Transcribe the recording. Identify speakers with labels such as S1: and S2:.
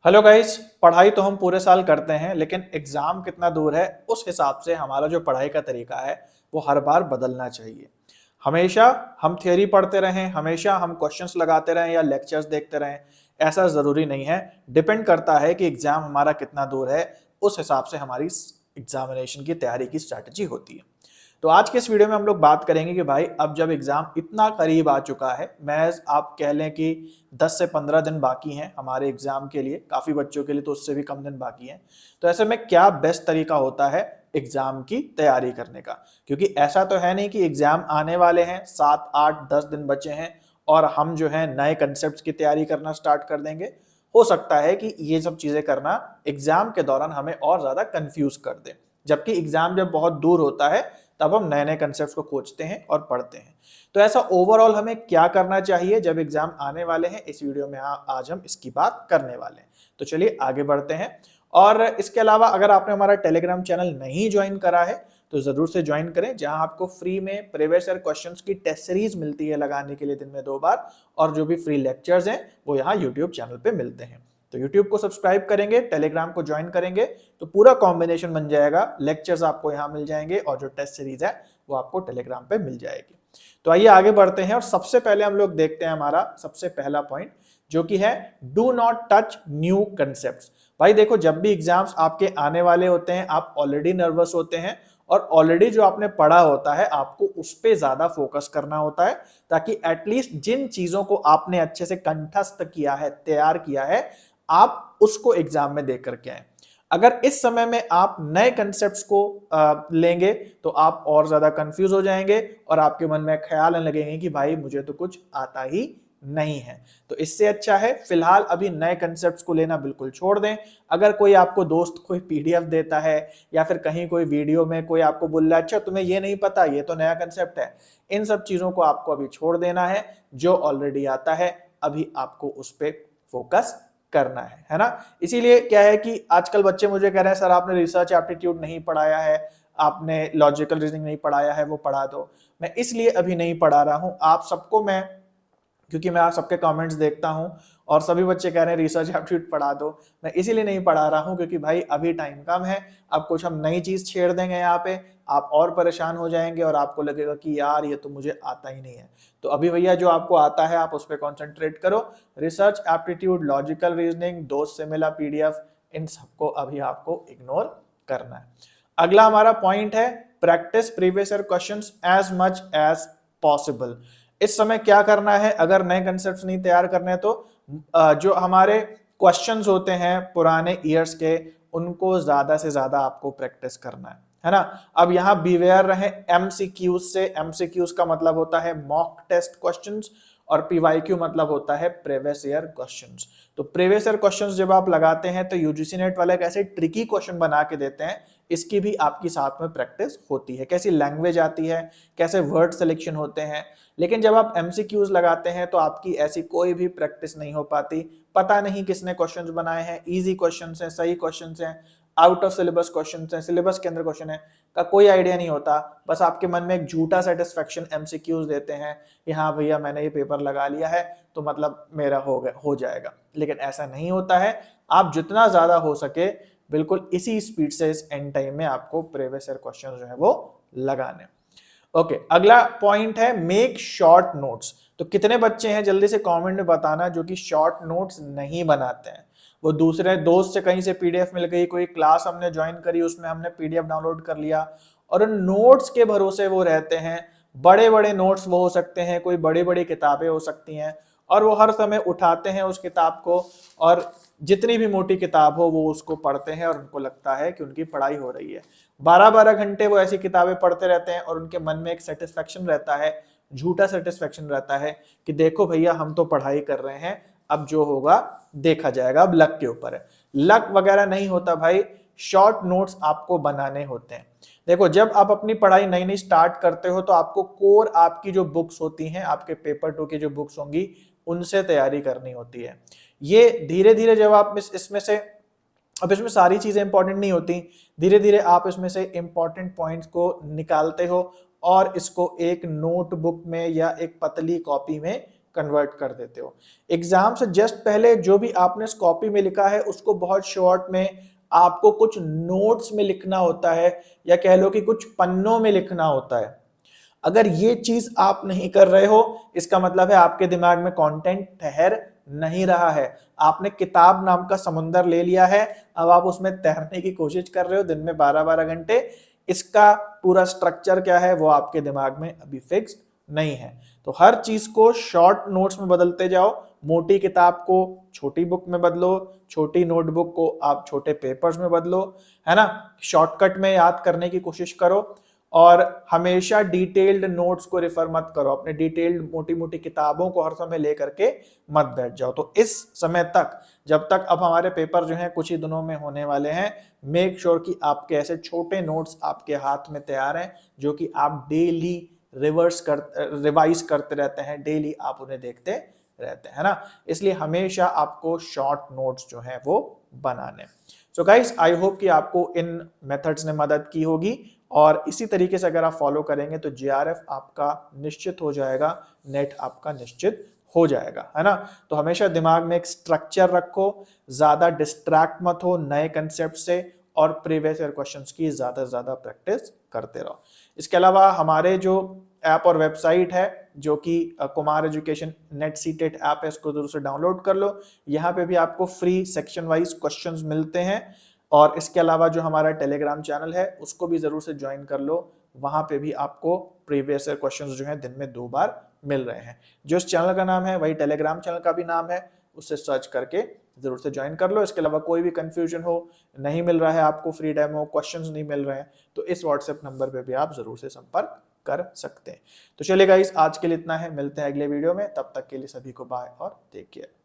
S1: Hello guys. पढ़ाई तो हम पूरे साल करते हैं, लेकिन एग्जाम कितना दूर है उस हिसाब से हमारा जो पढ़ाई का तरीका है वो हर बार बदलना चाहिए। हमेशा हम थ्योरी पढ़ते रहें, हमेशा हम क्वेश्चंस लगाते रहें या लेक्चर्स देखते रहें, ऐसा ज़रूरी नहीं है। डिपेंड करता है कि एग्जाम हमारा कितना दूर है, उस हिसाब से हमारी एग्जामिनेशन की तैयारी की स्ट्रैटेजी होती है। तो आज के इस वीडियो में हम लोग बात करेंगे कि भाई अब जब एग्जाम इतना करीब आ चुका है, महज आप कह लें कि 10 से 15 दिन बाकी हैं हमारे एग्जाम के लिए, काफी बच्चों के लिए तो उससे भी कम दिन बाकी हैं। तो ऐसे में क्या बेस्ट तरीका होता है एग्जाम की तैयारी करने का, क्योंकि ऐसा तो है नहीं कि एग्जाम आने वाले हैं, 7 8 10 दिन बचे हैं और हम जो है नए कंसेप्ट की तैयारी करना स्टार्ट कर देंगे। हो सकता है कि ये सब चीजें करना एग्जाम के दौरान हमें और ज्यादा कंफ्यूज कर दे, जबकि एग्जाम जब बहुत दूर होता है तब हम नए नए कंसेप्ट को खोजते हैं और पढ़ते हैं। तो ऐसा ओवरऑल हमें क्या करना चाहिए जब एग्जाम आने वाले हैं, इस वीडियो में आज हम इसकी बात करने वाले हैं। तो चलिए आगे बढ़ते हैं। और इसके अलावा अगर आपने हमारा टेलीग्राम चैनल नहीं ज्वाइन करा है तो जरूर से ज्वाइन करें, जहां आपको फ्री में प्रीवियस ईयर क्वेश्चंस की टेस्ट सीरीज मिलती है लगाने के लिए दिन में 2 बार, और जो भी फ्री लेक्चर्स हैं वो यहाँ यूट्यूब चैनल पे मिलते हैं। तो यूट्यूब को सब्सक्राइब करेंगे, टेलीग्राम को ज्वाइन करेंगे तो पूरा कॉम्बिनेशन बन जाएगा। लेक्चर्स आपको यहाँ मिल जाएंगे और जो टेस्ट सीरीज है वो आपको टेलीग्राम पे मिल जाएगी। तो आइए आगे बढ़ते हैं और सबसे पहले हम लोग देखते हैं हमारा सबसे पहला पॉइंट, जो कि है do not touch new concept. भाई देखो, जब भी एग्जाम्स आपके आने वाले होते हैं आप ऑलरेडी नर्वस होते हैं, और ऑलरेडी जो आपने पढ़ा होता है आपको उस पर ज्यादा फोकस करना होता है, ताकि एटलीस्ट जिन चीजों को आपने अच्छे से कंठस्थ किया है, तैयार किया है, आप उसको एग्जाम में देकर के आए। अगर इस समय में आप नए कंसेप्ट्स को लेंगे तो आप और ज्यादा कंफ्यूज हो जाएंगे और आपके मन में ख्याल आने लगेंगे कि भाई मुझे तो कुछ आता ही नहीं है। तो इससे अच्छा है फिलहाल अभी नए कंसेप्ट्स को लेना बिल्कुल छोड़ दें। अगर कोई आपको दोस्त कोई पीडीएफ देता है या फिर कहीं कोई वीडियो में कोई आपको बोल रहा है अच्छा तुम्हें ये नहीं पता, ये तो नया कंसेप्ट है, इन सब चीजों को आपको अभी छोड़ देना है। जो ऑलरेडी आता है अभी आपको उस पर फोकस करना है ना। इसीलिए क्या है कि आजकल बच्चे मुझे कह रहे हैं सर आपने रिसर्च एप्टीट्यूड नहीं पढ़ाया है, आपने लॉजिकल रीजनिंग नहीं पढ़ाया है, वो पढ़ा दो। मैं इसलिए अभी नहीं पढ़ा रहा हूं आप सबको, मैं क्योंकि मैं आप सबके कमेंट्स देखता हूं और सभी बच्चे कह रहे हैं रिसर्च एप्टीट्यूड पढ़ा दो। मैं इसीलिए नहीं पढ़ा रहा हूं क्योंकि भाई अभी टाइम कम है। अब कुछ हम नई चीज छेड़ देंगे यहाँ पे, आप और परेशान हो जाएंगे और आपको लगेगा कि यार ये तो मुझे आता ही नहीं है। तो अभी भैया जो आपको आता है आप उस पर कॉन्सेंट्रेट करो। रिसर्च एप्टीट्यूड, लॉजिकल रीजनिंग, दो सिमिलर पीडीएफ, इन सबको अभी आपको इग्नोर करना है। अगला हमारा पॉइंट है practise previous year questions as much as possible. इस समय क्या करना है, अगर नए कंसेप्ट नहीं तैयार करने तो जो हमारे क्वेश्चंस होते हैं पुराने ईयर्स के, उनको ज्यादा से ज्यादा आपको प्रैक्टिस करना है ना। अब यहां बीवेयर रहे एमसीक्यूज से। एमसीक्यूज का मतलब होता है मॉक टेस्ट क्वेश्चंस और पीवाईक्यू मतलब होता है प्रीवियस ईयर क्वेश्चंस। तो प्रीवियस ईयर क्वेश्चंस जब आप लगाते हैं तो यूजीसी नेट वाले कैसे ट्रिकी क्वेश्चन बना के देते हैं, इसकी भी आपकी साथ में प्रैक्टिस होती है, कैसी लैंग्वेज आती है, कैसे वर्ड सिलेक्शन होते हैं। लेकिन जब आप एमसीक्यूज लगाते हैं तो आपकी ऐसी कोई भी प्रैक्टिस नहीं हो पाती। पता नहीं किसने क्वेश्चंस बनाए हैं, इजी क्वेश्चंस हैं, सही क्वेश्चंस हैं, आउट ऑफ सिलेबस क्वेश्चंस हैं, सिलेबस के अंदर क्वेश्चन है, का कोई आइडिया नहीं होता। बस आपके मन में एक झूठा सेटिस्फेक्शन एमसीक्यूज देते हैं कि हाँ भैया मैंने ये पेपर लगा लिया है तो मतलब मेरा हो जाएगा, लेकिन ऐसा नहीं होता है। आप जितना ज्यादा हो सके बिल्कुल इसी स्पीड से इस एंड टाइम में आपको प्रीवियस ईयर क्वेश्चन जो है वो लगाने। ओके, अगला पॉइंट है मेक शॉर्ट नोट्स। तो कितने बच्चे हैं जल्दी से कमेंट में बताना जो कि शॉर्ट नोट्स नहीं बनाते हैं। वो दूसरे दोस्त से कहीं से पीडीएफ मिल गई, कोई क्लास हमने ज्वाइन करी उसमें हमने पीडीएफ डाउनलोड कर लिया और उन नोट्स के भरोसे वो रहते हैं। बड़े बड़े नोट्स वो हो सकते हैं, कोई बड़ी बड़ी किताबें हो सकती हैं, और वो हर समय उठाते हैं उस किताब को और जितनी भी मोटी किताब हो वो उसको पढ़ते हैं और उनको लगता है कि उनकी पढ़ाई हो रही है। 12-12 घंटे वो ऐसी किताबें पढ़ते रहते हैं और उनके मन में एक सेटिस्फेक्शन रहता है, झूठा सेटिस्फेक्शन रहता है कि देखो भैया हम तो पढ़ाई कर रहे हैं, अब जो होगा देखा जाएगा, अब लक के ऊपर है। लक वगैरह नहीं होता भाई, शॉर्ट नोट्स आपको बनाने होते हैं। देखो जब आप अपनी पढ़ाई नई नई स्टार्ट करते हो तो आपको कोर आपकी जो बुक्स होती हैं, आपके पेपर 2 की जो बुक्स होंगी उनसे तैयारी करनी होती है। ये धीरे धीरे जब आप इसमें से, अब इसमें सारी चीजें इंपॉर्टेंट नहीं होती, धीरे धीरे आप इसमें से इंपॉर्टेंट पॉइंट्स को निकालते हो और इसको एक नोटबुक में या एक पतली कॉपी में कन्वर्ट कर देते हो। एग्जाम से जस्ट पहले जो भी आपने इस कॉपी में लिखा है उसको बहुत शॉर्ट में आपको कुछ नोट्स में लिखना होता है, या कह लो कि कुछ पन्नों में लिखना होता है। अगर ये चीज आप नहीं कर रहे हो, इसका मतलब है आपके दिमाग में कंटेंट ठहर नहीं रहा है। आपने किताब नाम का समुंदर ले लिया है, अब आप उसमें तैरने की कोशिश कर रहे हो दिन में 12-12 घंटे। इसका पूरा स्ट्रक्चर क्या है वो आपके दिमाग में अभी फिक्स नहीं है। तो हर चीज को शॉर्ट नोट्स में बदलते जाओ। मोटी किताब को छोटी बुक में बदलो, छोटी नोटबुक को आप छोटे पेपर्स में बदलो, है ना। शॉर्टकट में याद करने की कोशिश करो, और हमेशा डिटेल्ड नोट्स को रेफर मत करो। अपने डिटेल्ड मोटी मोटी किताबों को हर समय लेकर के मत बैठ जाओ। तो इस समय तक, जब तक अब हमारे पेपर जो हैं कुछ ही दिनों में होने वाले हैं, मेक श्योर कि आपके ऐसे छोटे नोट्स आपके हाथ में तैयार हैं, जो कि आप डेली रिवाइज करते रहते हैं, डेली आप उन्हें देखते रहते हैं ना। इसलिए हमेशा आपको शॉर्ट नोट्स जो हैं वो बनाने। सो गाइस, आई होप कि आपको इन मेथड्स ने मदद की होगी, और इसी तरीके से अगर आप फॉलो करेंगे तो जीआरएफ आपका निश्चित हो जाएगा, नेट आपका निश्चित हो जाएगा, है ना। तो हमेशा दिमाग में एक स्ट्रक्चर रखो, ज्यादा डिस्ट्रैक्ट मत हो नए कंसेप्ट से, और प्रीवियस ईयर क्वेश्चंस की ज्यादा से ज्यादा प्रैक्टिस करते रहो। इसके अलावा हमारे जो ऐप और वेबसाइट है, जो कि Kumar education net CTET app है, इसको जरूर से डाउनलोड कर लो। यहाँ पे भी आपको फ्री सेक्शन वाइज क्वेश्चंस मिलते हैं, और इसके अलावा जो हमारा टेलीग्राम चैनल है उसको भी जरूर से ज्वाइन कर लो। वहां पे भी आपको प्रीवियस ईयर क्वेश्चंस जो हैं दिन में 2 बार मिल रहे हैं। जो इस चैनल का नाम है वही टेलीग्राम चैनल का भी नाम है, उससे सर्च करके जरूर से ज्वाइन कर लो। इसके अलावा कोई भी कंफ्यूजन हो, नहीं मिल रहा है आपको फ्री डेमो, क्वेश्चंस नहीं मिल रहे हैं, तो इस व्हाट्सएप नंबर पे भी आप जरूर से संपर्क कर सकते हैं। तो चलिए गाइस, आज के लिए इतना है, मिलते हैं अगले वीडियो में। तब तक के लिए सभी को बाय और टेक केयर।